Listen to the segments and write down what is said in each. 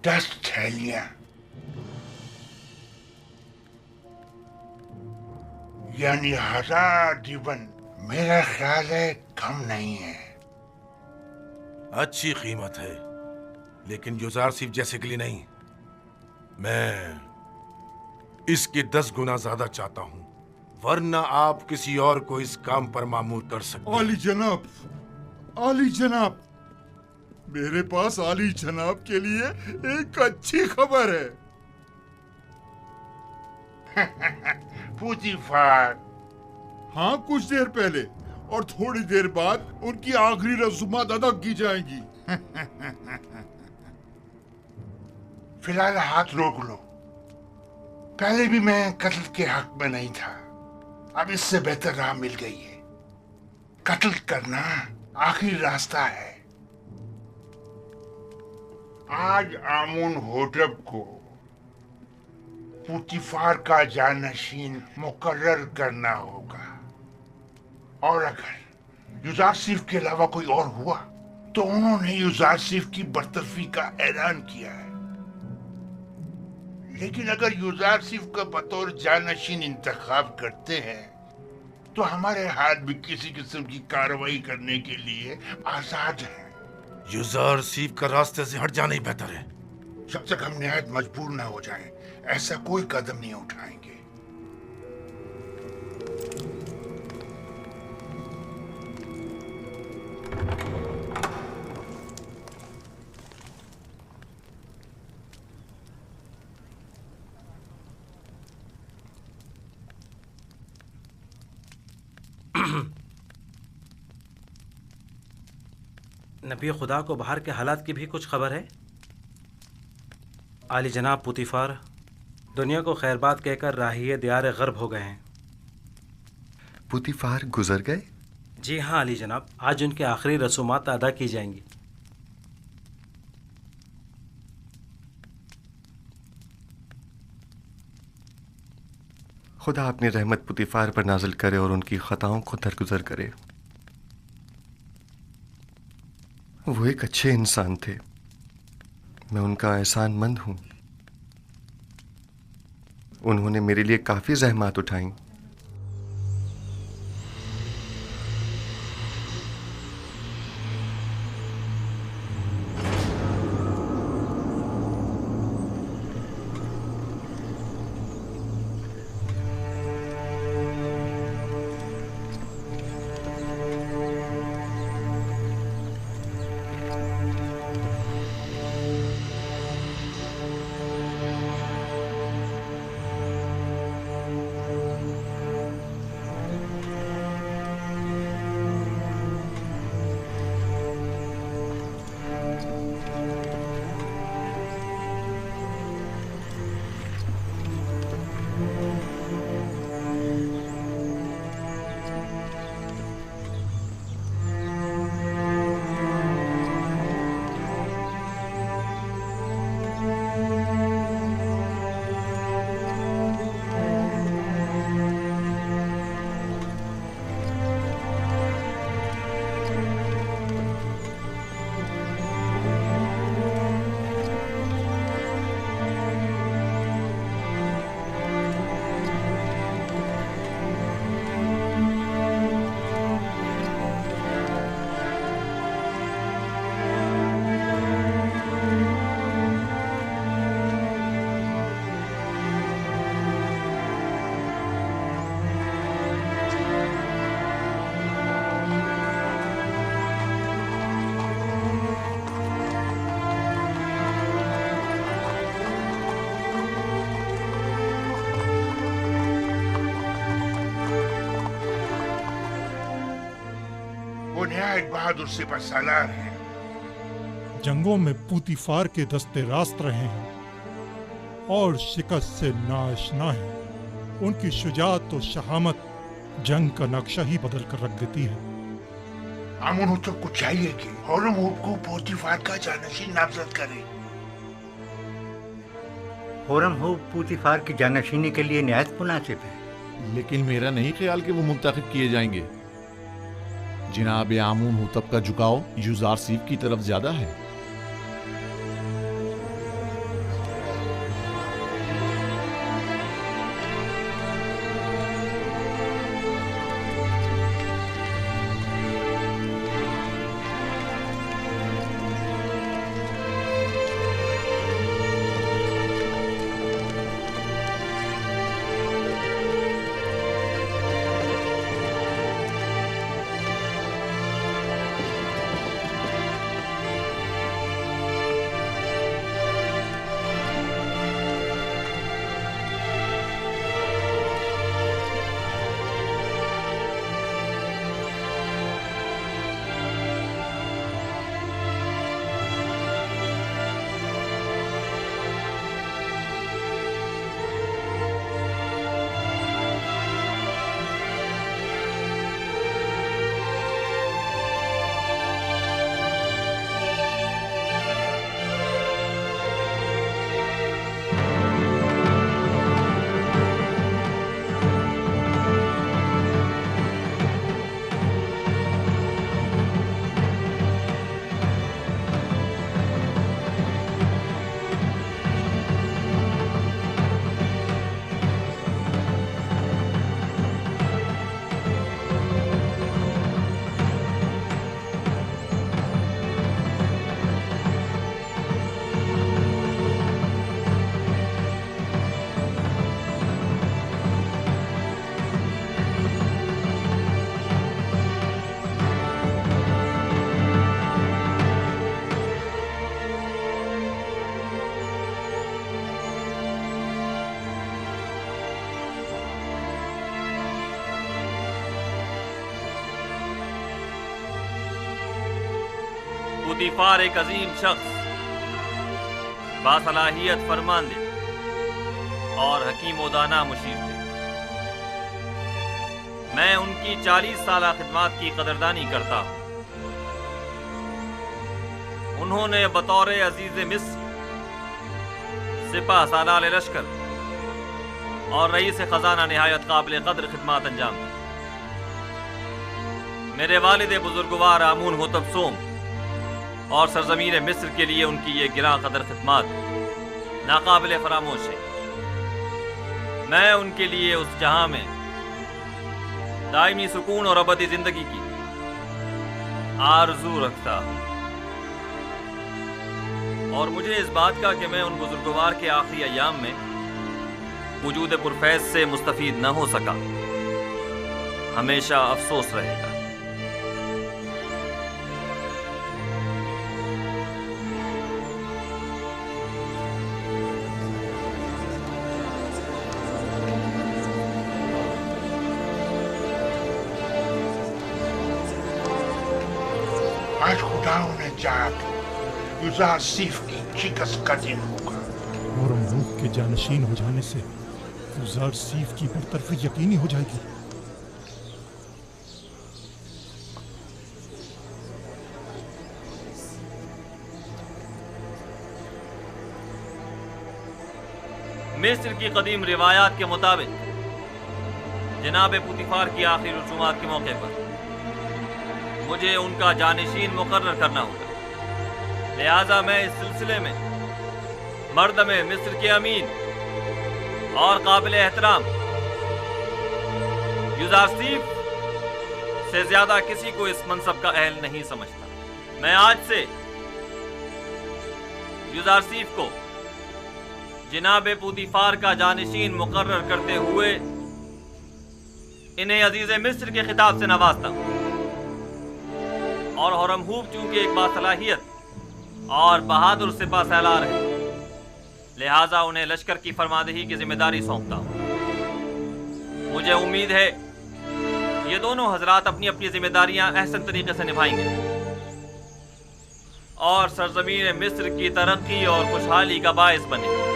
10 थैलियां, यानी 1000 रिबन। मेरा ख्याल है कम नहीं है। अच्छी कीमत है, लेकिन यूजारसिफ जैसे के लिए नहीं। मैं इसके 10 गुना ज्यादा चाहता हूं, वरना आप किसी और को इस काम पर मामूर कर सकते आली हैं। जनाब, आली जनाब, मेरे पास आली जनाब के लिए एक अच्छी खबर है। पुतीफार, हाँ, कुछ देर पहले और थोड़ी देर बाद उनकी आखिरी रसूमात अदा की जाएंगी। फिलहाल हाथ रोक लो। पहले भी मैं कत्ल के हक में नहीं था, अब इससे बेहतर राह मिल गई है। कत्ल करना आखिरी रास्ता है। आज आमुन होटब को पुतीफार का जानशीन मुकर्रर करना होगा, और अगर यूजारसिफ के अलावा कोई और हुआ तो उन्होंने यूजारसिफ की बरतरफी का ऐलान किया है। लेकिन अगर यूजारसिफ का बतौर जानशीन इंतखाब करते हैं तो हमारे हाथ भी किसी किस्म की कार्रवाई करने के लिए आजाद हैं। यूजारसिफ का रास्ते से हट जाना ही बेहतर है। जब तक हम निहायत मजबूर ना हो जाएं, ऐसा कोई कदम नहीं उठाएंगे। नबी खुदा को बाहर के हालात की भी कुछ खबर है? आली जनाब पुतीफार दुनिया को खैरबाद कहकर राहिए दियार गर्ब हो गए हैं। पुतीफार गुजर गए? जी हाँ आली जनाब, आज उनके आखिरी रसूमात अदा की जाएंगी। खुदा अपनी रहमत पुतीफार पर नाजिल करे और उनकी खताओं को दरगुजर करे। वो एक अच्छे इंसान थे, मैं उनका एहसानमंद हूँ। उन्होंने मेरे लिए काफ़ी ज़हमत उठाई। वो निहायत बहादुर सिपह सालार हैं। जंगों में पुतीफार के दस्ते रास्त रहे हैं और शिकस्त से नाआशना हैं। उनकी शुजाअत और शहामत जंग का नक्शा ही बदल कर रख देती है। आमुन होटब को चाहिए कि होरमुज़ को पुतीफार का जानशीन नामजद करे। होरमुज़ पुतीफार की जानशीनी के लिए निहायत मुनासिब है। लेकिन मेरा नहीं ख्याल कि वो मुंतखब किए जाएंगे। जनाब आमून होतब का झुकाव यूजारसिफ की तरफ ज्यादा है। پوتیفار ایک عظیم شخص، باصلاحیت فرماندے اور حکیم و دانا مشیر تھے۔ میں ان کی 40 سالہ خدمات کی قدردانی کرتا ہوں۔ انہوں نے بطور عزیز مصر، سپہ سالار لشکر اور رئیس خزانہ نہایت قابل قدر خدمات انجام دی۔ میرے والد بزرگوار آمون ہوتب سوم اور سرزمین مصر کے لیے ان کی یہ گراں قدر خدمات ناقابل فراموش ہے۔ میں ان کے لیے اس جہاں میں دائمی سکون اور ابدی زندگی کی آرزو رکھتا ہوں، اور مجھے اس بات کا کہ میں ان بزرگوار کے آخری ایام میں وجود پرفیض سے مستفید نہ ہو سکا ہمیشہ افسوس رہے گا۔ آج خداؤں نے چاہا تو یوزارسیف کی شکست کا دن ہوگا۔ ہورم ہوب کے جانشین ہو جانے سے یوزارسیف کی برطرفی یقینی ہو جائے گی۔ مصر کی قدیم روایات کے مطابق جناب پوتیفار کی آخری رسومات کے موقع پر مجھے ان کا جانشین مقرر کرنا ہوگا، لہذا میں اس سلسلے میں مردم مصر کے امین اور قابل احترام یوزارسیف سے زیادہ کسی کو اس منصب کا اہل نہیں سمجھتا۔ میں آج سے یوزارسیف کو جناب پوتیفار کا جانشین مقرر کرتے ہوئے انہیں عزیز مصر کے خطاب سے نوازتا ہوں، اور ہورم ہوب چونکہ ایک باصلاحیت اور بہادر سپہ سالار ہے، لہٰذا انہیں لشکر کی فرماندہی کی ذمہ داری سونپتا ہوں۔ مجھے امید ہے یہ دونوں حضرات اپنی اپنی ذمہ داریاں احسن طریقے سے نبھائیں گے اور سرزمین مصر کی ترقی اور خوشحالی کا باعث بنے گے۔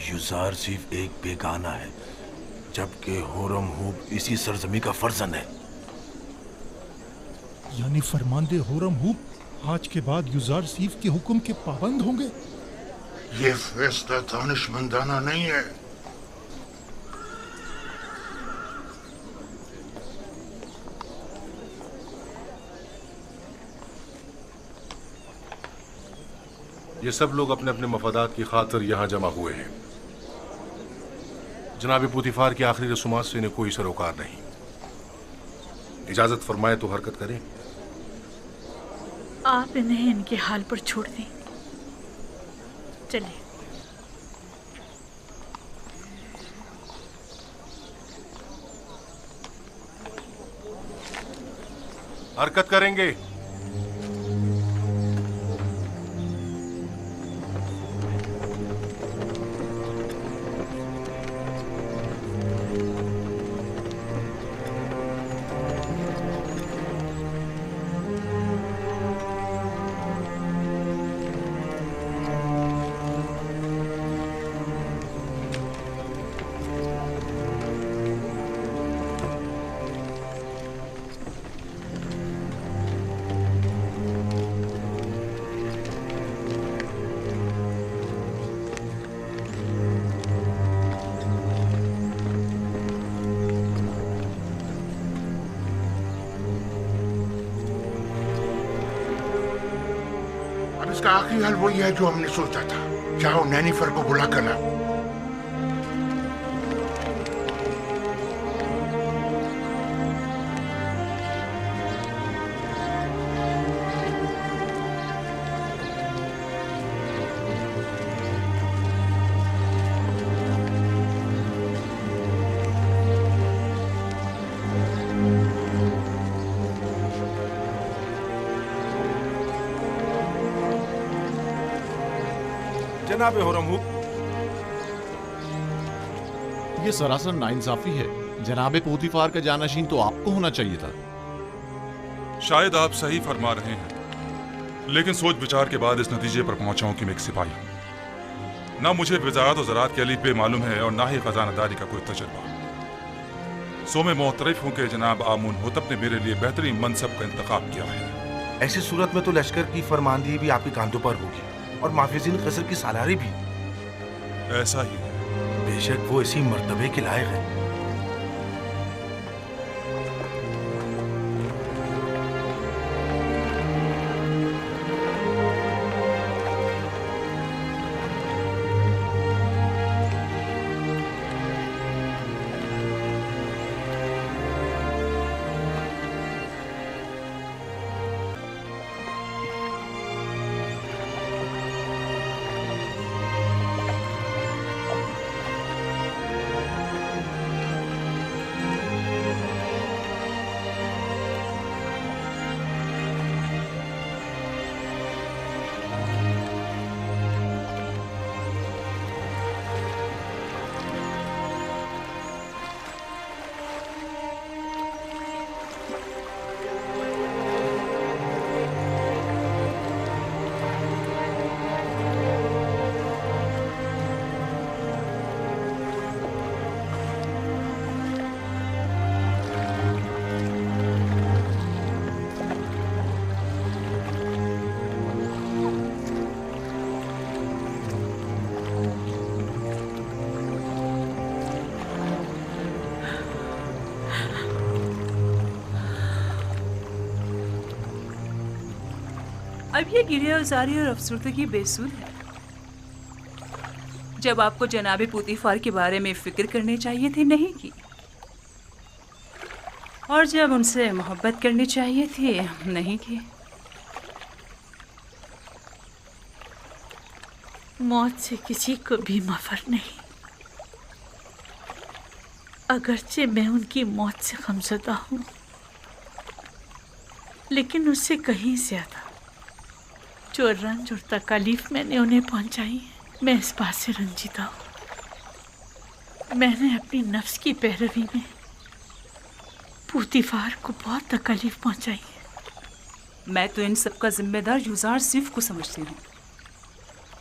یوزارسیف ایک بیگانہ ہے، جبکہ ہورم ہوب اسی سرزمین کا فرزند ہے۔ یعنی فرماندے ہورم ہوب آج کے بعد یوزارسیف کے حکم کے پابند ہوں گے؟ یہ فیصلہ دانشمندانہ نہیں ہے۔ یہ سب لوگ اپنے اپنے مفادات کی خاطر یہاں جمع ہوئے ہیں۔ جناب پوتیفار کی آخری رسومات سے انہیں کوئی سروکار نہیں۔ اجازت فرمائے تو حرکت کریں۔ آپ انہیں ان کے حال پر چھوڑ دیں، چلیں۔ حرکت کریں گے۔ اس کا آخری حل وہی ہے جو ہم نے سوچا تھا۔ जाओ नैनीफर को बुला कर लाओ। जनाब हुरमहुब, ये सरासर नाइंसाफी है। जनाब पोतीफार का जानशीन तो आपको होना चाहिए था। शायद आप सही फरमा रहे हैं, लेकिन सोच विचार के बाद इस नतीजे पर पहुंचा हूं कि मैं एक सिपाही हूं। ना मुझे वजारत और ज़राअत के अलीफ पे मालूम है और ना ही खजानादारी का कोई तजर्बा। सो मैं मोतरफ हूं कि जनाब आमुन होतब ने मेरे लिए बेहतरीन मनसब का इंतखाब किया है। ऐसी सूरत में तो लश्कर की फरमानदी भी आपके कांधों पर होगी और माफिजीन कसर की सालारी भी। ऐसा ही है। बेशक वो इसी मर्तबे के लायक है। अब ये गिरियाजारी और अफसरदगी बेसुध है। जब आपको जनाबे पूतीफार के बारे में फिक्र करनी चाहिए थी, नहीं की। और जब उनसे मोहब्बत करनी चाहिए थी, नहीं की। मौत से किसी को भी मफर नहीं। अगरचे मैं उनकी मौत से गमज़दा हूँ, लेकिन उससे कहीं ज्यादा जो रंज और तकलीफ मैंने उन्हें पहुंचाई है, मैं इस बात से रंजीदा हूँ। मैंने अपनी नफ्स की पैरवी में पूतीफार को बहुत तकलीफ पहुंचाई है। मैं तो इन सब का जिम्मेदार यूज़ार सिर्फ को समझती हूँ।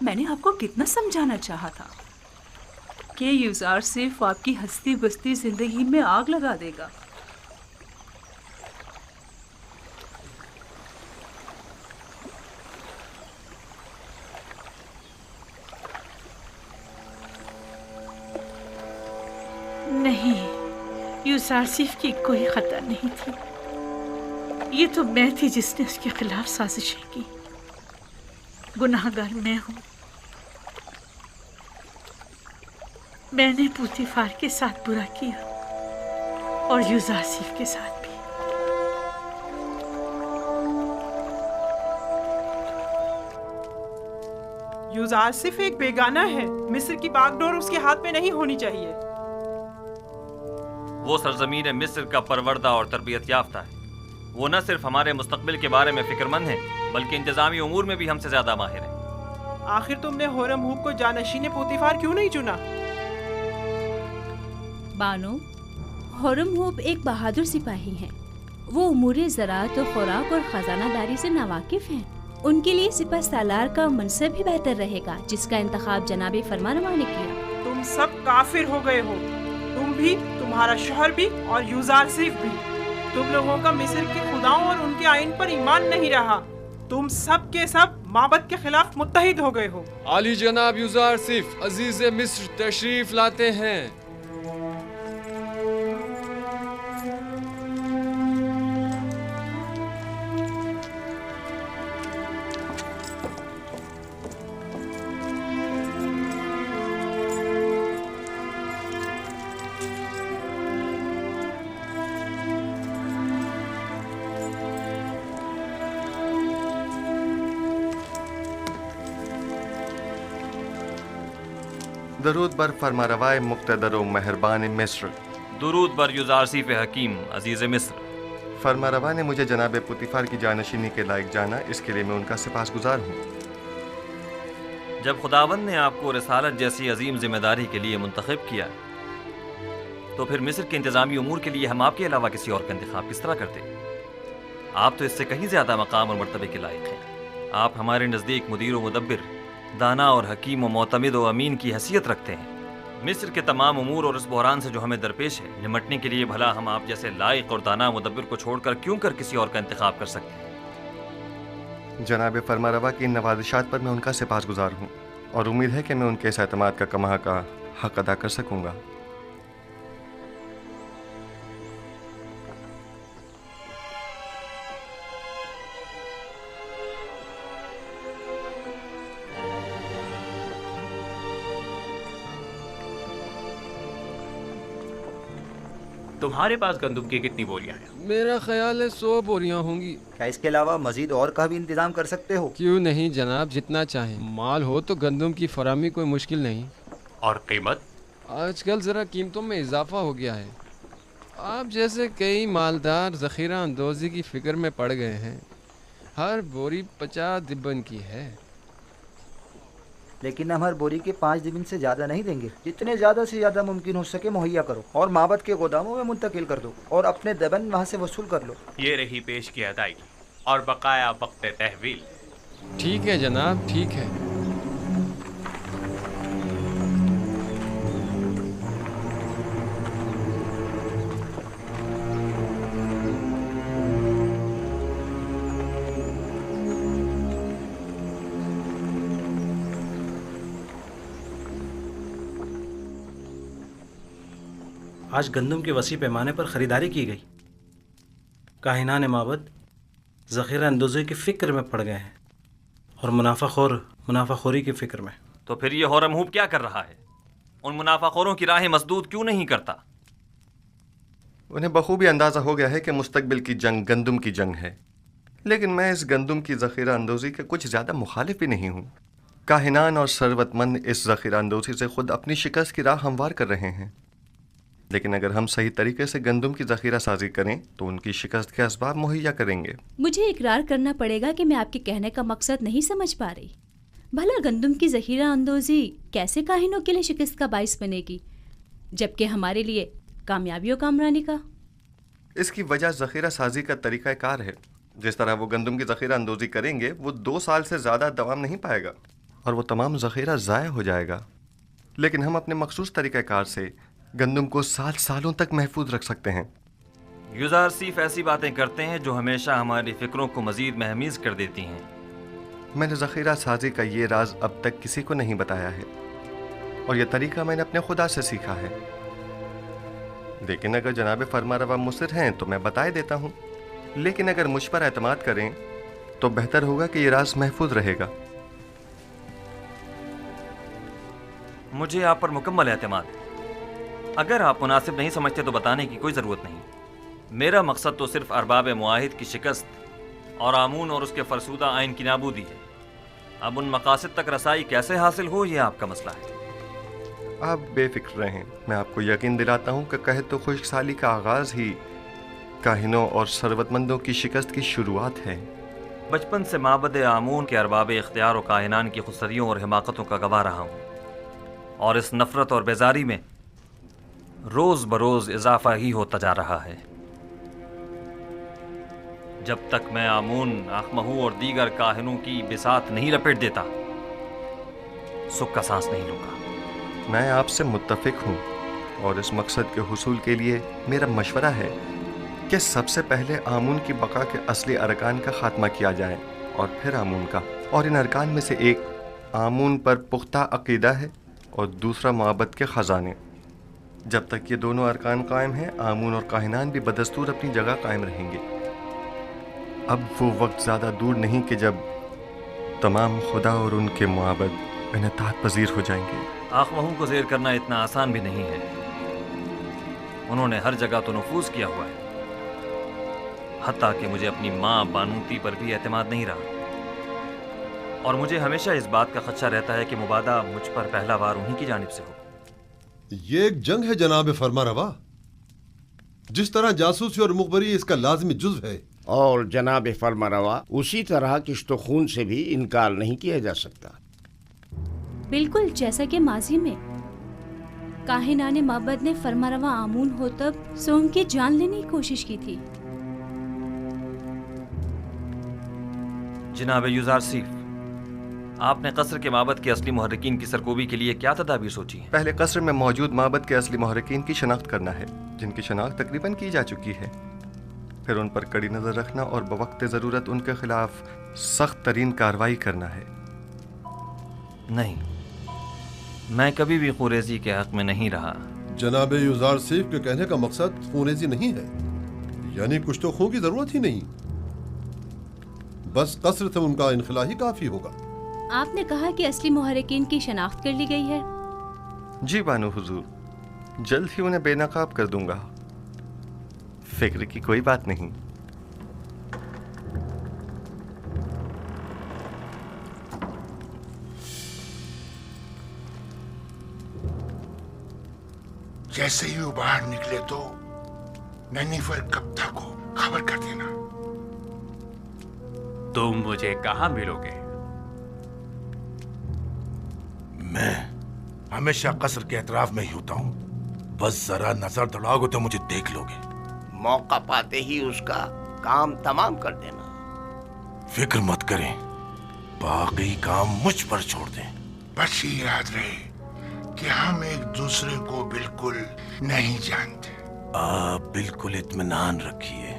मैंने आपको कितना समझाना चाहा था कि यूज़ार सिर्फ आपकी हंसती बसती जिंदगी में आग लगा देगा। नहीं, यूसारसिफ की कोई खता नहीं थी। ये तो मैं थी जिसने उसके खिलाफ साजिशें की। गुनाहगार मैं हूँ। मैंने पूतीफार के साथ बुरा किया और यूसारसिफ के साथ भी। यूसारसिफ एक बेगाना है। मिस्र की बागडोर उसके हाथ में नहीं होनी चाहिए। वो सरजमीन मिस्र का परवरदा और तरबियत याफ्ता है। वो न सिर्फ हमारे मुस्तकबिल के बारे में फिक्रमंद है, बल्कि इंतजामी उमूर में भी हमसे ज्यादा माहिर है। आखिर तुमने हुरमहूब को जानशीन पूतीफार क्यों नहीं चुना? बानो, हुरमहूब एक बहादुर सिपाही हैं। वो उमूरे ज़राअत और खुराक और खजानादारी से नावाकिफ हैं। उनके लिए सिपह सालार का मनसब भी बेहतर रहेगा, जिसका इंतखाब जनाबे फरमानवा ने किया। तुम सब काफिर हो गए हो, तुम भी, तुम्हारा शोहर भी और यूसारसिफ भी। तुम लोगों का मिस्र के खुदाओं और उनके आइन पर ईमान नहीं रहा। तुम सब के सब माबद के खिलाफ मुत्तहिद हो गए हो। आली जनाब यूसारसिफ अजीज मिस्र तशरीफ लाते हैं। درود بر فرمانروای مقتدر و مہربان مصر. درود بر یوزارسیف حکیم عزیز مصر. فرمانروا نے مجھے جناب پوتیفار کی جانشینی کے لائق جانا، اس کے لیے میں ان کا سپاسگزار ہوں. جب خداوند نے آپ کو رسالت جیسی عظیم ذمہ داری کے لیے منتخب کیا تو پھر مصر کے انتظامی امور کے لیے ہم آپ کے علاوہ کسی اور کا انتخاب کس طرح کرتے؟ آپ تو اس سے کہیں زیادہ مقام اور مرتبے کے لائق ہیں. آپ ہمارے نزدیک مدیر و مدبر، دانا اور حکیم و معتمد و امین کی حیثیت رکھتے ہیں. مصر کے تمام امور اور اس بحران سے جو ہمیں درپیش ہے نمٹنے کے لیے بھلا ہم آپ جیسے لائق اور دانا مدبر کو چھوڑ کر کیوں کر کسی اور کا انتخاب کر سکتے ہیں؟ جناب فرمانروا کی ان نوازشات پر میں ان کا سپاسگزار ہوں اور امید ہے کہ میں ان کے اس اعتماد کا کماں کا حق ادا کر سکوں گا. تمہارے پاس گندم کی کتنی بوریاں ہیں؟ میرا خیال ہے 100 بوریاں ہوں گی. کیا اس کے علاوہ مزید اور کا بھی انتظام کر سکتے ہو؟ کیوں نہیں جناب، جتنا چاہیں. مال ہو تو گندم کی فراہمی کوئی مشکل نہیں. اور قیمت؟ آج کل ذرا قیمتوں میں اضافہ ہو گیا ہے. آپ جیسے کئی مالدار ذخیرہ اندوزی کی فکر میں پڑ گئے ہیں. ہر بوری 50 دبن کی ہے. لیکن ہم ہر بوری کے 5 دبن سے زیادہ نہیں دیں گے. جتنے زیادہ سے زیادہ ممکن ہو سکے مہیا کرو اور معبد کے گوداموں میں منتقل کر دو اور اپنے دبن وہاں سے وصول کر لو. یہ رہی پیش کی ادائیگی اور بقایا وقت تحویل. ٹھیک ہے جناب، ٹھیک ہے. آج گندم کے وسیع پیمانے پر خریداری کی گئی. کاہنان معبد ذخیرہ اندوزی کی فکر میں پڑ گئے ہیں اور منافع خوری کی فکر میں. تو پھر یہ ہورم ہوپ کیا کر رہا ہے؟ ان منافع خوروں کی راہیں مسدود کیوں نہیں کرتا؟ انہیں بخوبی اندازہ ہو گیا ہے کہ مستقبل کی جنگ گندم کی جنگ ہے، لیکن میں اس گندم کی ذخیرہ اندوزی کے کچھ زیادہ مخالف بھی نہیں ہوں. کاہنان اور ثروت مند اس ذخیرہ اندوزی سے خود اپنی شکست کی راہ ہموار کر رہے ہیں، لیکن اگر ہم صحیح طریقے سے گندم کی ذخیرہ سازی کریں تو ان کی شکست کے اسباب مہیا کریں گے. مجھے اقرار کرنا پڑے گا کہ میں آپ کے کہنے کا مقصد نہیں سمجھ پا رہی. بھلا گندم کی ذخیرہ اندوزی کیسے کاہنوں کے لیے شکست کا باعث بنے گی جبکہ ہمارے لیے کامیابی و کامرانی کا؟ اس کی وجہ ذخیرہ سازی کا طریقہ کار ہے. جس طرح وہ گندم کی ذخیرہ اندوزی کریں گے وہ 2 سال سے زیادہ دوام نہیں پائے گا اور وہ تمام ذخیرہ ضائع ہو جائے گا. لیکن ہم اپنے مخصوص طریقہ کار سے گندم کو سالوں تک محفوظ رکھ سکتے ہیں. یوزارسیف ایسی باتیں کرتے ہیں جو ہمیشہ ہماری فکروں کو مزید مہمیز کر دیتی ہیں. میں نے ذخیرہ سازی کا یہ راز اب تک کسی کو نہیں بتایا ہے اور یہ طریقہ میں نے اپنے خدا سے سیکھا ہے. لیکن اگر جناب فرمانروا مصر ہیں تو میں بتائے دیتا ہوں، لیکن اگر مجھ پر اعتماد کریں تو بہتر ہوگا کہ یہ راز محفوظ رہے گا. مجھے آپ پر مکمل اعتماد ہے. اگر آپ مناسب نہیں سمجھتے تو بتانے کی کوئی ضرورت نہیں. میرا مقصد تو صرف ارباب معاہد کی شکست اور آمون اور اس کے فرسودہ آئین کی نابودی ہے. اب ان مقاصد تک رسائی کیسے حاصل ہو یہ آپ کا مسئلہ ہے. آپ بے فکر رہیں، میں آپ کو یقین دلاتا ہوں کہ قحط و خشک سالی کا آغاز ہی کاہنوں اور ثروت مندوں کی شکست کی شروعات ہے. بچپن سے معبد آمون کے ارباب اختیار و کاہنان کی خودسریوں اور حماقتوں کا گواہ رہا ہوں، اور اس نفرت اور بیزاری میں روز بروز اضافہ ہی ہوتا جا رہا ہے. جب تک میں آمون، آخمہو اور دیگر کاہنوں کی بساط نہیں لپیٹ دیتا سکھ کا سانس نہیں لوں گا. میں آپ سے متفق ہوں اور اس مقصد کے حصول کے لیے میرا مشورہ ہے کہ سب سے پہلے آمون کی بقا کے اصلی ارکان کا خاتمہ کیا جائے اور پھر آمون کا. اور ان ارکان میں سے ایک آمون پر پختہ عقیدہ ہے اور دوسرا معبد کے خزانے. جب تک یہ دونوں ارکان قائم ہیں آمون اور کاہنان بھی بدستور اپنی جگہ قائم رہیں گے. اب وہ وقت زیادہ دور نہیں کہ جب تمام خدا اور ان کے معبد انعطاف پذیر ہو جائیں گے. آخمہو کو زیر کرنا اتنا آسان بھی نہیں ہے. انہوں نے ہر جگہ تو نفوذ کیا ہوا ہے، حتیٰ کہ مجھے اپنی ماں بانوتی پر بھی اعتماد نہیں رہا. اور مجھے ہمیشہ اس بات کا خدشہ رہتا ہے کہ مبادہ مجھ پر پہلا وار انہی کی جانب سے ہو۔ یہ ایک جنگ ہے جناب فرما روا، جس طرح جاسوسی اور مخبری اس کا لازمی جزو ہے، اور جناب فرما روا اسی طرح کشت و خون سے بھی انکار نہیں کیا جا سکتا۔ بالکل جیسا کہ ماضی میں کاہنان معبد نے فرما روا آمون ہو تب سونگ کی جان لینے کی کوشش کی تھی۔ جناب یوزارسیف، آپ نے قصر کے معبد کے اصلی محرکین کی سرکوبی کے لیے کیا تدابیر سوچی ہیں؟ پہلے قصر میں موجود معبد کے اصلی محرکین کی شناخت کرنا ہے، جن کی شناخت تقریباً کی جا چکی ہے، پھر ان پر کڑی نظر رکھنا اور بوقت ضرورت ان کے خلاف سخت ترین کارروائی کرنا ہے۔ نہیں، میں کبھی بھی خوریزی کے حق میں نہیں رہا۔ جناب یوزار سیف کے کہنے کا مقصد خونریزی نہیں ہے، یعنی کشت و خون کی ضرورت ہی نہیں، بس قصر سے ان کا انخلا ہی کافی ہوگا۔ آپ نے کہا کہ اصلی محرکین کی شناخت کر لی گئی ہے؟ جی بانو حضور، جلد ہی انہیں بے نقاب کر دوں گا، فکر کی کوئی بات نہیں۔ جیسے ہی وہ باہر نکلے تو نینیفر کپتا کو خبر کر دینا۔ تم مجھے کہاں ملو گے؟ میں ہمیشہ قصر کے اطراف میں ہی ہوتا ہوں، بس ذرا نظر دوڑاؤ گے تو مجھے دیکھ لو گے۔ موقع پاتے ہی اس کا کام تمام کر دینا۔ فکر مت کریں، باقی کام مجھ پر چھوڑ دیں۔ بس یہ یاد رہے کہ ہم ایک دوسرے کو بالکل نہیں جانتے۔ آپ بالکل اطمینان رکھیے۔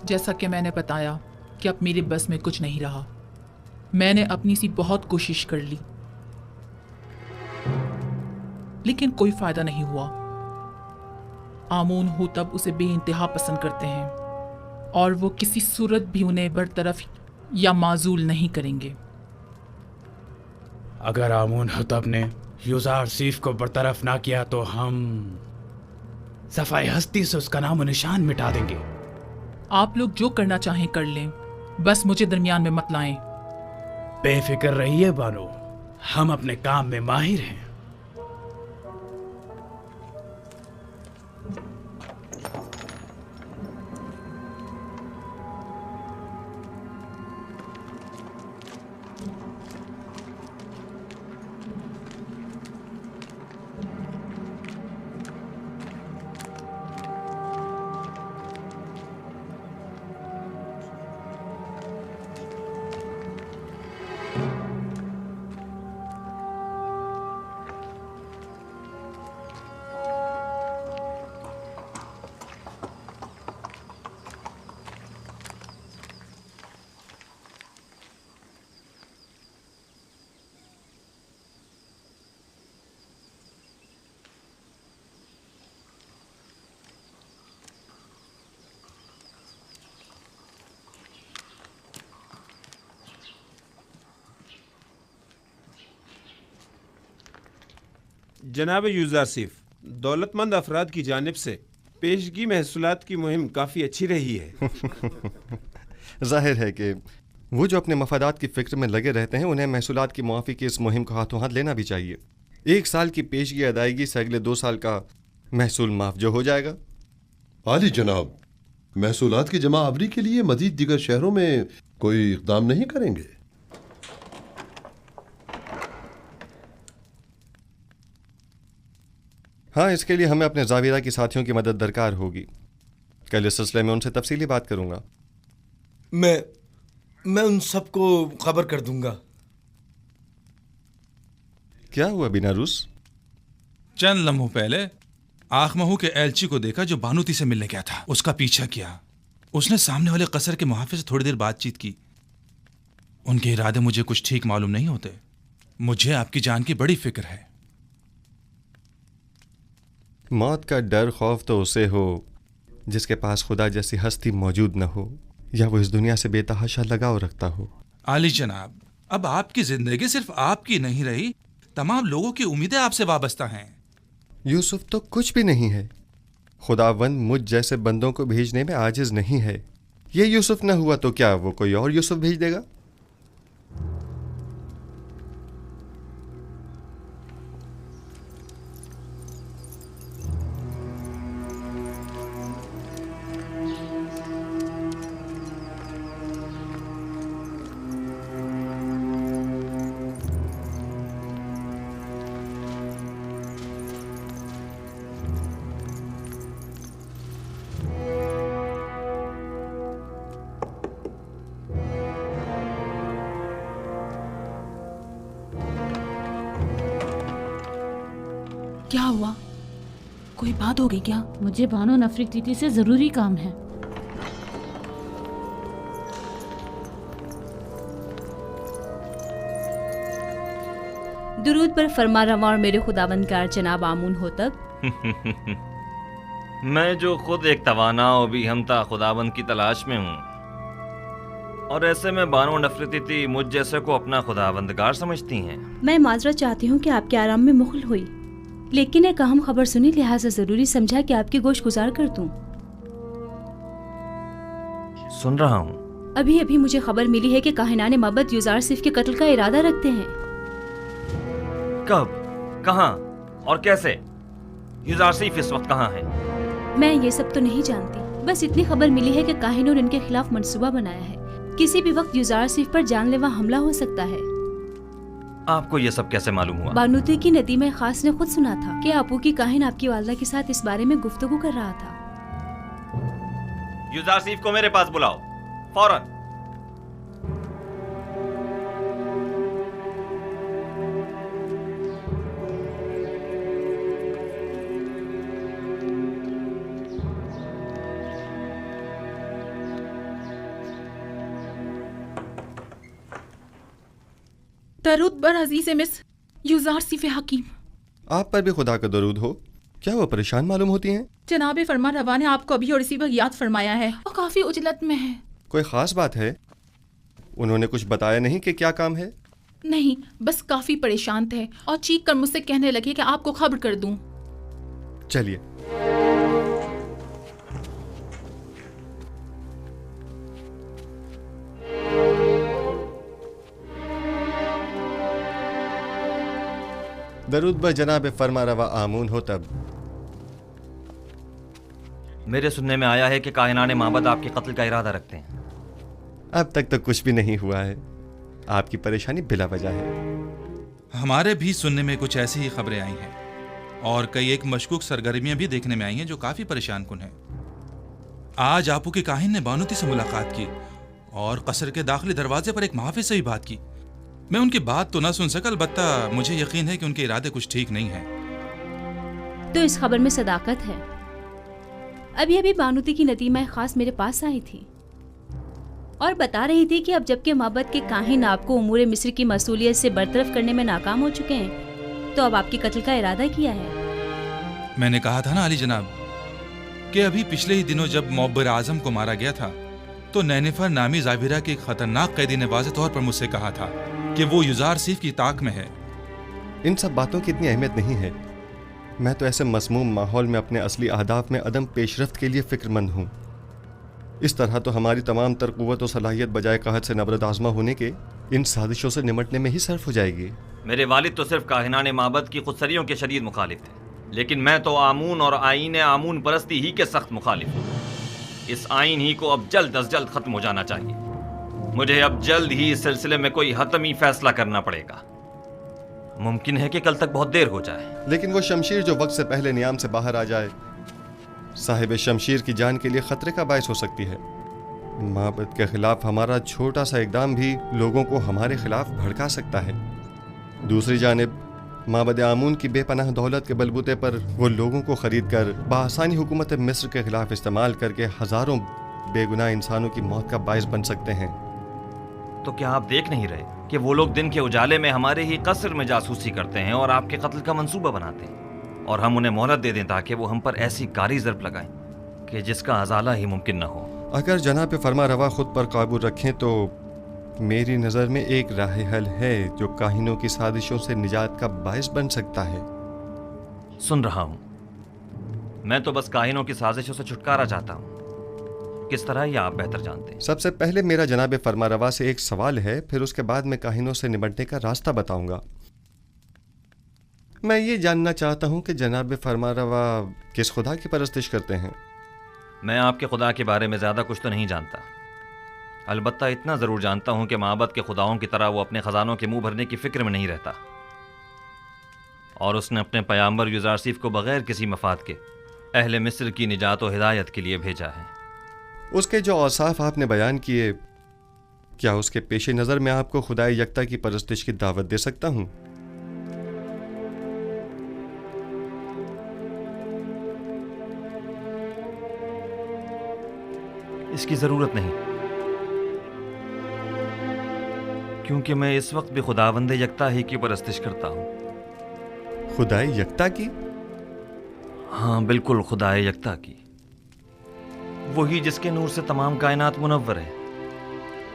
جیسا کہ میں نے بتایا کہ اب میرے بس میں کچھ نہیں رہا، میں نے اپنی سی بہت کوشش کر لی لیکن کوئی فائدہ نہیں ہوا۔ آمون ہو تب اسے بے انتہا پسند کرتے ہیں اور وہ کسی صورت بھی انہیں برطرف یا معزول نہیں کریں گے۔ اگر آمون ہوتب نے یوزار سیف کو برطرف نہ کیا تو ہم صفحہ ہستی سے اس کا نام و نشان مٹا دیں گے۔ آپ لوگ جو کرنا چاہیں کر لیں، بس مجھے درمیان میں مت لائیں۔ بے فکر رہیے بانو، ہم اپنے کام میں ماہر ہیں۔ جناب یوزارسیف، دولت مند افراد کی جانب سے پیشگی محصولات کی مہم کافی اچھی رہی ہے۔ ظاہر ہے کہ وہ جو اپنے مفادات کی فکر میں لگے رہتے ہیں انہیں محصولات کی معافی کی اس مہم کو ہاتھوں ہاتھ لینا بھی چاہیے۔ 1 سال کی پیشگی ادائیگی سے اگلے 2 سال کا محصول معاف جو ہو جائے گا۔ عالی جناب، محصولات کی جمع آوری کے لیے مزید دیگر شہروں میں کوئی اقدام نہیں کریں گے؟ ہاں، اس کے لیے ہمیں اپنے زاویہ کی ساتھیوں کی مدد درکار ہوگی۔ کل اس سلسلے میں ان سے تفصیلی بات کروں گا۔ میں ان سب کو خبر کر دوں گا۔ کیا ہوا بیناروس؟ چند لمحوں پہلے آخ مہو کے ایلچی کو دیکھا جو بانوتی سے ملنے گیا تھا، اس کا پیچھا کیا उसने सामने वाले कसर के मुहाफिज से थोड़ी देर बातचीत की। उनके इरादे मुझे कुछ ठीक मालूम नहीं होते। मुझे आपकी जान की बड़ी फिक्र है। मौत का डर खौफ तो उसे हो जिसके पास खुदा जैसी हस्ती मौजूद न हो, या वो इस दुनिया से बेतहाशा लगाव रखता हो। आली जनाब, अब आपकी जिंदगी सिर्फ आपकी नहीं रही, तमाम लोगों की उम्मीदें आपसे वाबस्ता हैं। यूसुफ तो कुछ भी नहीं है। खुदावंद मुझ जैसे बंदों को भेजने में आजिज नहीं है। ये यूसुफ न हुआ तो क्या वो कोई और यूसुफ भेज देगा? क्या हुआ? कोई बात हो गई क्या? मुझे बानो नफरीती से जरूरी काम है। दुरूद पर फरमा रवा और मेरे खुदावंद कार जनाब आमून हो तब। मैं जो खुद एक तवाना और भी हमता खुदाबंद की तलाश में हूँ, और ऐसे में बानो नफरती मुझ जैसे को अपना खुदाबंदगार समझती हैं। मैं माजरत चाहती हूँ कि आपके आराम में मुखल हुई, लेकिन एक अहम खबर सुनी, लिहाजा जरूरी समझा कि आपकी गोश गुजार कर दूं। सुन रहा हूँ। अभी अभी मुझे खबर मिली है कि काहिनाने माबद यूजार सिफ के कत्ल का इरादा रखते हैं। कब, कहाँ और कैसे? यूजार सिफ इस वक्त कहाँ है? मैं ये सब तो नहीं जानती, बस इतनी खबर मिली है कि काहिनों ने इनके खिलाफ मंसूबा बनाया है। किसी भी वक्त यूजार सिफ पर जानलेवा हमला हो सकता है। आपको ये सब कैसे मालूम हुआ? बानूती की नदीमा खास ने खुद सुना था कि आपू की काहिन आपकी वालदा के साथ इस बारे में गुफ्तगू कर रहा था। यूजार सिफ को मेरे पास बुलाओ, फौरन। दरूद बर अजीज मिस यूजार सिफ हकीम। आप पर भी खुदा का दरूद हो। क्या वो परेशान मालूम होती हैं? जनाब फरमा रवा ने आपको अभी और इसी वक्त याद फरमाया है और काफी उजलत में है। कोई खास बात है? उन्होंने कुछ बताया नहीं कि क्या काम है? नहीं, बस काफी परेशान थे और चीख कर मुझसे कहने लगे कि आपको खबर कर दूं। चलिए। दरूद ब जनाब फरमा रवा आमून हो तब। मेरे सुनने में आया है कि कायनाने माबद आपके कत्ल का इरादा रखते हैं। अब तक तो कुछ भी नहीं हुआ है। आपकी परेशानी बिला वजह है। हमारे भी सुनने में कुछ ऐसी ही खबरें आई हैं और कई एक मशकूक सरगर्मियां भी देखने में आई हैं जो काफी परेशान कुन हैं। आज आपू के काहिन ने बानूती से मुलाकात की और कसर के दाखिली दरवाजे पर एक मुहाफिज से भी बात की। मैं उनकी बात तो ना सुन सका, अलबत्ता मुझे यकीन है कि उनके इरादे कुछ ठीक नहीं हैं। तो इस खबर में सदाकत है। अभी अभी बानूती की नदीमा खास मेरे पास आई थी और बता रही थी कि अब जबकि माबद के काहिन आपको उमूर मिस्र की मसूलियत से बरतरफ करने में नाकाम हो चुके हैं, तो अब आपकी कत्ल का इरादा किया है। मैंने कहा था ना अली जनाब कि अभी पिछले ही दिनों जब मोहब्बर आजम को मारा गया था तो नैनिफर नामी जाविरा के एक खतरनाक कैदी ने वाज़ेह तौर पर मुझसे कहा था कि वो यूजार सिफ की ताक में है। इन सब बातों की इतनी अहमियत नहीं है। मैं तो ऐसे मसमूम माहौल में अपने असली अहदाफ में अदम पेशरफ्त के लिए फिक्रमंद हूँ। इस तरह तो हमारी तमाम तर कुव्वत और सलाहियत बजाय कहत से नबरद आजमा होने के इन साजिशों से निमटने में ही सर्फ हो जाएगी। मेरे वालिद तो सिर्फ काहिनाने माबद की खुदसरियों के शदीद मुखालिफ थे, लेकिन मैं तो आमून और आईन आमून परस्ती ही के सख्त मुखालिफ हूँ। इस आइन ही को अब जल्द अज जल्द खत्म हो जाना चाहिए। मुझे अब जल्द ही इस सिलसिले में कोई हतमी फैसला करना पड़ेगा। मुमकिन है कि कल तक बहुत देर हो जाए। लेकिन वो शमशीर जो वक्त से पहले नियाम से बाहर आ जाए साहिब शमशीर की जान के लिए खतरे का बायस हो सकती है। माबद के खिलाफ हमारा छोटा सा इकदाम भी लोगों को हमारे खिलाफ भड़का सकता है। दूसरी जानिब माबद आमून की बेपनाह दौलत के बलबूते पर वो लोगों को खरीद कर बआसानी हुकूमत मिस्र के खिलाफ इस्तेमाल करके हज़ारों बेगुनाह इंसानों की मौत का बायस बन सकते हैं। तो क्या आप देख नहीं रहे कि वो लोग दिन के उजाले में हमारे ही कस्र में जासूसी करते हैं और आपके कत्ल का मंसूबा बनाते हैं, और हम उन्हें मोहलत दे दें ताकि वो हम पर ऐसी कारी ज़रब लगाएं कि जिसका अजाला ही मुमकिन न हो। अगर जनाब फरमा रवा खुद पर काबू रखें तो मेरी नज़र में एक राह हल है जो काहिनों की साजिशों से निजात का बायस बन सकता है। सुन रहा हूँ। मैं तो बस काहिनों की साजिशों से छुटकारा चाहता हूँ। किस तरह ये आप बेहतर जानते हैं। सबसे पहले मेरा जनाब फरमा रवा से एक सवाल है, फिर उसके बाद मैं काहिनों से निपटने का रास्ता बताऊंगा। मैं ये जानना चाहता हूँ कि जनाब फरमा रवा किस खुदा की परस्तिश करते हैं। मैं आपके खुदा के बारे में ज़्यादा कुछ तो नहीं जानता, अलबत्ता इतना ज़रूर जानता हूँ कि माबद के खुदाओं की तरह वो अपने ख़जानों के मुंह भरने की फ़िक्र में नहीं रहता, और उसने अपने पैगंबर यूज़ारसीफ को बग़ैर किसी मफाद के अहले मिस्र की निजात और हिदायत के लिए भेजा है। उसके जो औसाफ आपने बयान किए, क्या उसके पेश नज़र मैं आपको खुदाए यकता की परस्तिश की दावत दे सकता हूँ? इसकी ज़रूरत नहीं, क्योंकि मैं इस वक्त भी खुदावंद यकता ही की परस्तिश करता हूँ। खुदाए यकता की? हाँ बिल्कुल, खुदाए यकता की, वही जिसके नूर से तमाम कायनात मुनव्वर है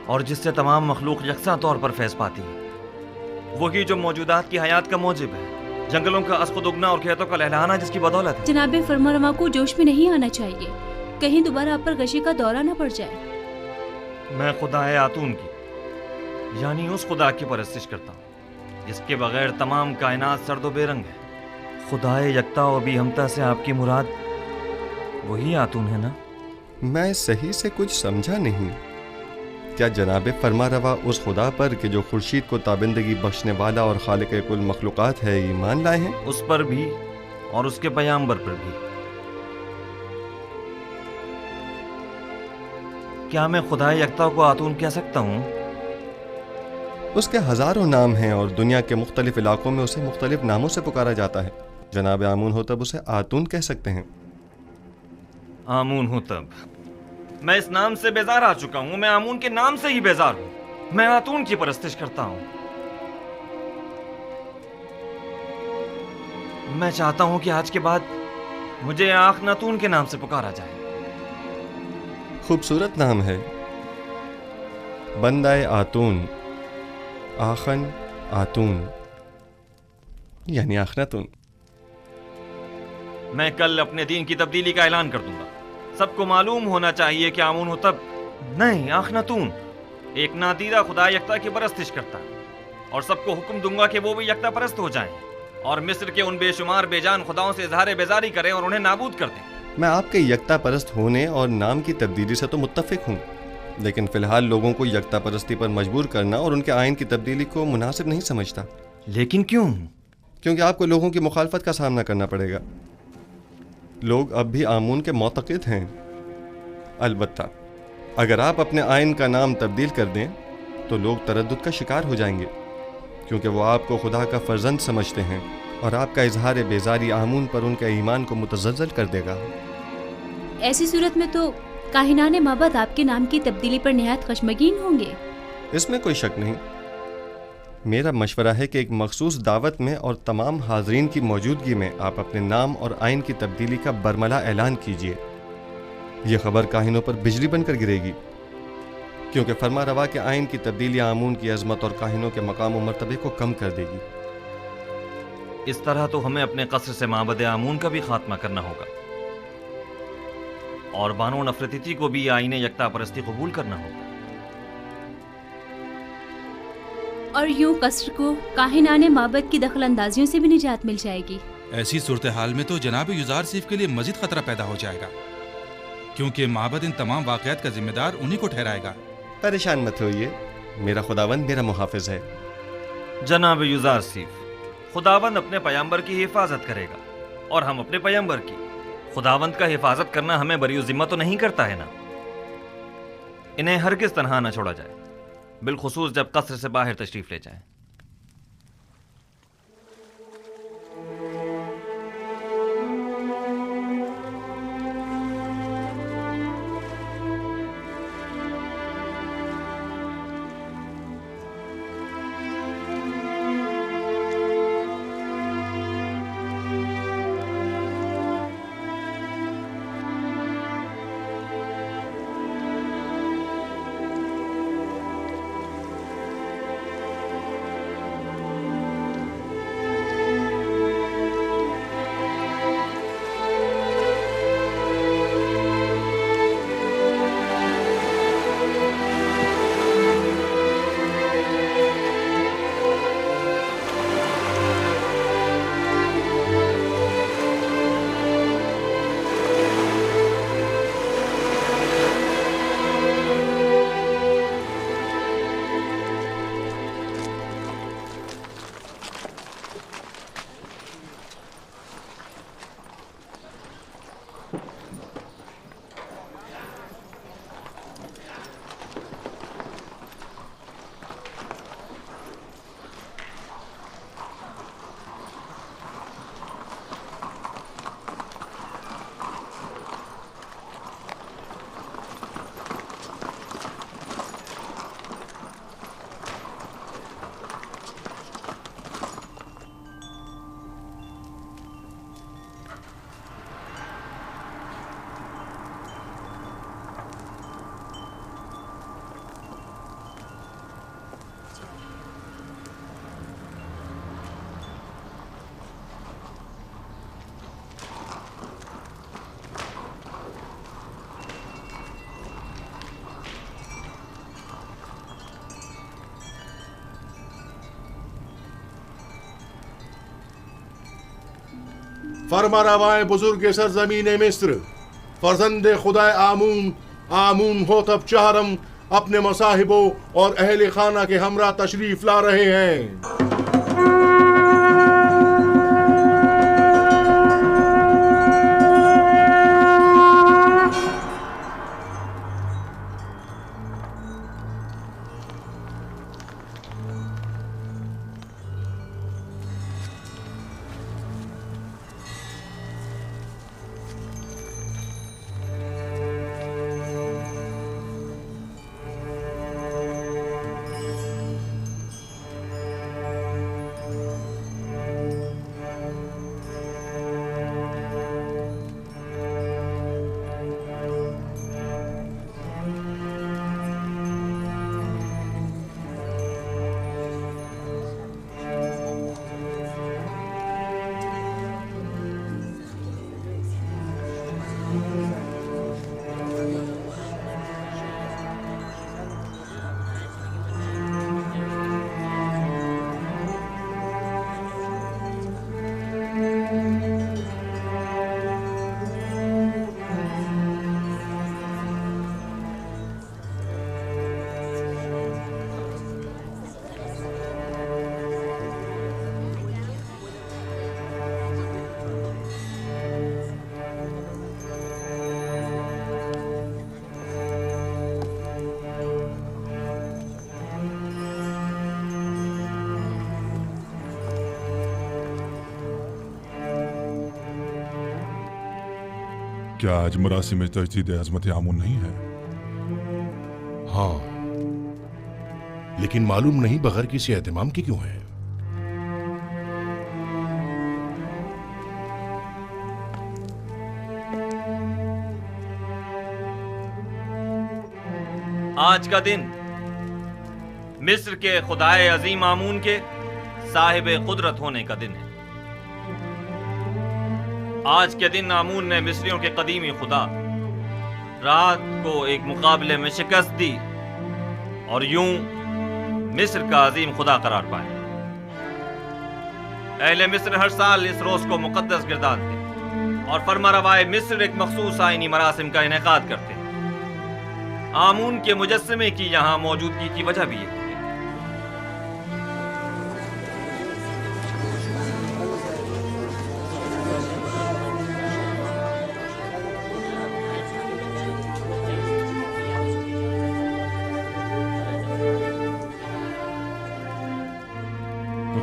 और जिससे तमाम मखलूक यकसा तौर पर फैज़ पाती है, वही जो मौजूदात की हयात का मौजिब है, जंगलों का अस्कुद उगना और खेतों का लहलहाना जिसकी बदौलत है। जनाब फरमारवा को जोश में नहीं आना चाहिए, कहीं दोबारा आप पर गशी का दौरा न पड़ जाए। मैं खुदाए आतून की यानी उस खुदा की परस्तिश करता हूँ जिसके बगैर तमाम कायनात सर्द व बेरंग है। खुदाए यकता और भी हमता से आपकी मुराद वही आतून है ना? मैं सही से कुछ समझा नहीं। क्या जनाब फरमा रवा उस खुदा पर कि जो खुर्शीद को ताबिंदगी बख्शने वाला और खालिक कुल मखलूक़ात है ईमान लाए हैं? उस पर भी और उसके पैगंबर पर भी। क्या मैं खुदाए यकता को आतून कह सकता हूँ? उसके हजारों नाम हैं और दुनिया के मुख्तलिफ इलाकों में उसे मुख्तलिफ नामों से पुकारा जाता है। जनाब आमून हो तब उसे आतून कह सकते हैं। आमून हूँ तब। मैं इस नाम से बेजार आ चुका हूँ, मैं आमून के नाम से ही बेजार हूँ। मैं आतून की परस्तिश करता हूँ। मैं चाहता हूँ कि आज के बाद मुझे आखनातून के नाम से पुकारा जाए। खूबसूरत नाम है, बंदाए आतून, आखन आतून यानी आखनातून। मैं कल अपने दीन की तब्दीली का ऐलान कर दूंगा। सबको मालूम होना चाहिए कि आमून हो तब नहीं, आखनातून एक नादीदा खुदा यकता की परस्तिश करता है, और सबको हुक्म दूंगा कि वो भी यकता परस्त हो जाएं और मिस्र के उन बेशुमार बेजान खुदाओं से इजहार बेजारी करें और उन्हें नाबूद कर दें। मैं आपके यकता परस्त होने और नाम की तब्दीली से तो मुत्तफिक हूँ, लेकिन फिलहाल लोगों को यकता परस्ती पर मजबूर करना और उनके आइन की तब्दीली को मुनासिब नहीं समझता। लेकिन क्यों? क्योंकि आपको लोगों की मुखालफत का सामना करना पड़ेगा। लोग अब भी आमून के मोतक़िद हैं। अलबत्ता अगर आप अपने आइन का नाम तब्दील कर दें तो लोग तरद्दुद का शिकार हो जाएंगे, क्योंकि वो आपको खुदा का फर्जंद समझते हैं और आपका इजहार बेजारी आमून पर उनके ईमान को मुतज़्ज़ल कर देगा। ऐसी सूरत में तो काहिनाने माबद आपके नाम की तब्दीली पर निहायत खशमगीन होंगे। इसमें कोई शक नहीं। मेरा मशवरा है कि एक मखसूस दावत में और तमाम हाजरीन की मौजूदगी में आप अपने नाम और आइन की तब्दीली का बरमला ऐलान कीजिए। यह खबर काहिनों पर बिजली बनकर गिरेगी, क्योंकि फरमा रवा के आइन की तब्दीली आमून की अजमत और काहिनों के मकाम और मर्तबे को कम कर देगी। इस तरह तो हमें अपने कसर से माबद आमून का भी खात्मा करना होगा और बानो नफरतीती को भी आईने यकता परस्ती कबूल करना होगा। और यूं कसर को काहिनाने माबद की दखल अंदाजियों से भी निजात मिल जाएगी। ऐसी सूरत हाल में तो जनाब यूज़ारसीफ के लिए मजीद खतरा पैदा हो जाएगा, क्योंकि माबद इन तमाम वाक़यात का जिम्मेदार उन्हीं को ठहराएगा। परेशान मत होइए, मेरा खुदावंद मेरा मुहाफिज है। जनाब यूज़ारसीफ, खुदावंद अपने पैगंबर की हिफाजत करेगा और हम अपने पैगंबर की। खुदावंद का हिफाजत करना हमें बरी ज़िम्मा तो नहीं करता है ना। इन्हें हरगिज़ तन्हा न छोड़ा जाए, बिलखुसूस जब कसर से बाहर तशरीफ ले जाए। फरमा रवाए बुजुर्ग सरजमीन मिस्र, फर्जंद खुदा आमून हो तब चहरम अपने मसाहिबों और अहल खाना के हमरा तशरीफ ला रहे हैं। क्या आज मरासिम में तजदीद अज़मत आमून नहीं है? हाँ, लेकिन मालूम नहीं बगैर किसी एहतमाम की क्यों है। आज का दिन मिस्र के खुदाए अजीम आमून के साहिब कुदरत होने का दिन है। आज के दिन आमून ने मिस्रियों के कदीमी खुदा रात को एक मुकाबले में शिकस्त दी और यूं मिस्र का अजीम खुदा करार पाया। अहले मिस्र हर साल इस रोज को मुकद्दस गिरदानते और फरमारवाए मिस्र एक मखसूस आईनी मरासिम का इनेकाद करते। आमून के मुजस्समे की यहाँ मौजूदगी की वजह भी है।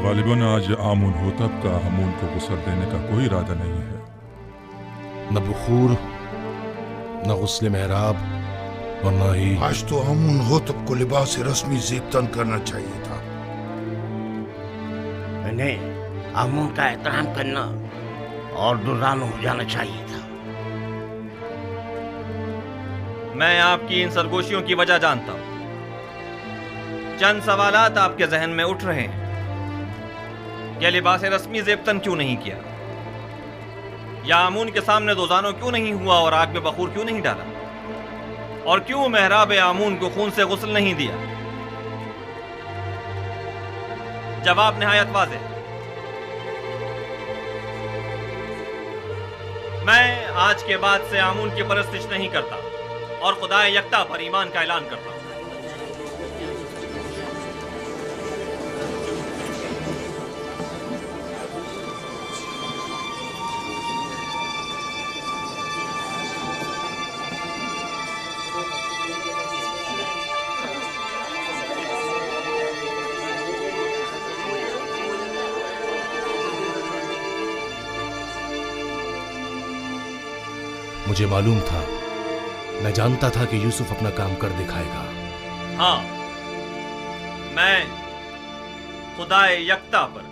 गालिबन आज आमून होतब का हमून को गुस्ल देने का कोई इरादा नहीं है। न बुखूर, न गुस्ल मेहराब और न ही आज तो आमून होतब को लिबास रस्मी ज़ेबतन करना चाहिए था। इन्हें आमून का एहतराम करना और दुर्रान हो जाना चाहिए था। मैं आपकी इन सरगोशियों की वजह जानता हूं। चंद सवालात आपके जहन में उठ रहे हैं। क्या लिबास रस्मी ज़ेबतन क्यों नहीं किया, या आमून के सामने दोजानो क्यों नहीं हुआ और आग में बखूर क्यों नहीं डाला, और क्यों मेहराब आमून को खून से गुस्ल नहीं दिया? जवाब निहायत वाज़ेह। मैं आज के बाद से आमून की परस्तिश नहीं करता और खुदा यकता पर ईमान का ऐलान करता हूं। मुझे मालूम था, मैं जानता था कि यूसुफ अपना काम कर दिखाएगा। हाँ, मैं खुदाए यकता पर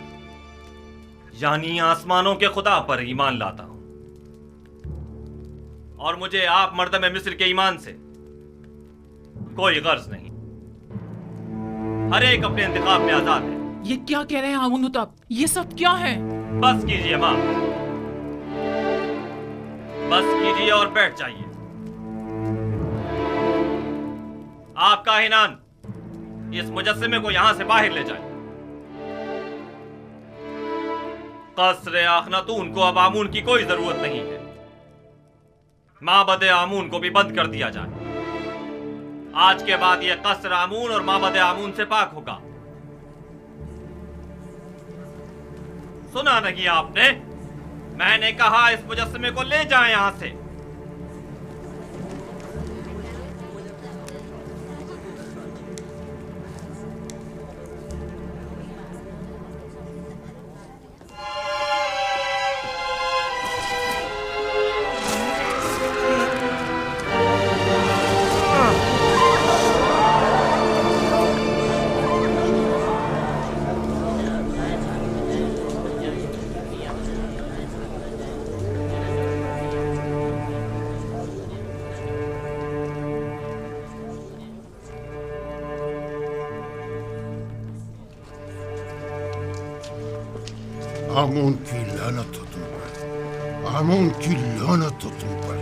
यानी आसमानों के खुदा पर ईमान लाता हूं और मुझे आप मर्दम मिस्र के ईमान से कोई गर्ज नहीं। हर एक अपने इंतखाब में आजाद है। ये क्या कह रहे हैं आमून होतब? ये सब क्या है? बस कीजिए मां, बस कीजिए और बैठ जाइए। आप काहिनान इस मुजस्समे को यहां से बाहर ले जाएं। قصر اخناتون کو اب آمون کی کوئی ضرورت نہیں ہے. معبد آمون کو بھی بند کر دیا جائے. آج کے بعد یہ قصر آمون اور معبد آمون سے پاک ہوگا. سنا نہیں آپ نے؟ میں نے کہا اس مجسمے کو لے جائیں یہاں سے. آمون کی لعنت ہو تم پر، آمون کی لعنت ہو تم پر.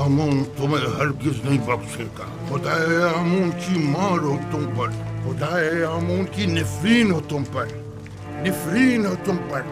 آمون تمہیں ہرگز نہیں بخشے گا. خدائے آمون کی مار ہو تم پر، خدائے آمون کی نفرین ہو تم پر، نفرین ہو تم پر.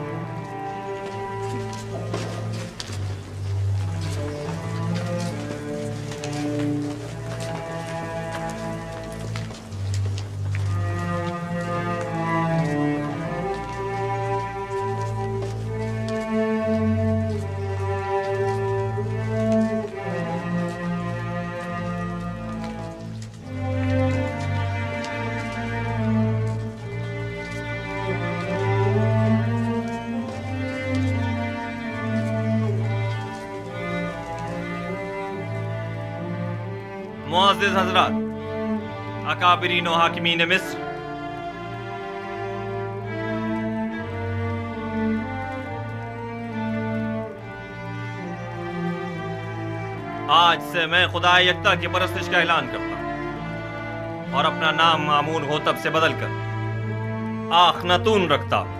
معزز حضرات، اکابرین و حاکمین مصر، آج سے میں خدا یکتا کی پرستش کا اعلان کرتا ہوں اور اپنا نام آمون ہوتب سے بدل کر آخناتون رکھتا ہوں.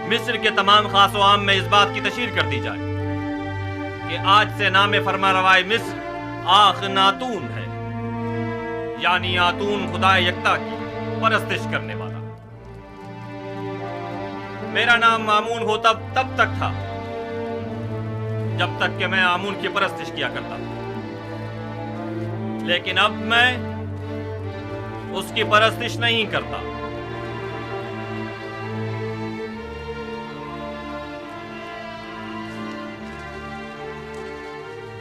مصر کے تمام خاص و عام میں اس بات کی تشہیر کر دی جائے کہ آج سے نام فرما روائے مصر آخناتون ہے، یعنی آتون خدا یکتا کی پرستش کرنے والا. میرا نام آمون ہوتب تب تک تھا جب تک کہ میں آمون کی پرستش کیا کرتا تھا، لیکن اب میں اس کی پرستش نہیں کرتا.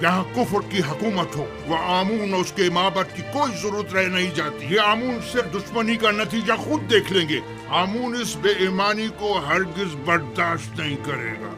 جہاں کفر کی حکومت ہو وہ آمون اور اس کے معبد کی کوئی ضرورت رہ نہیں جاتی. یہ آمون سے دشمنی کا نتیجہ خود دیکھ لیں گے. آمون اس بے ایمانی کو ہرگز برداشت نہیں کرے گا.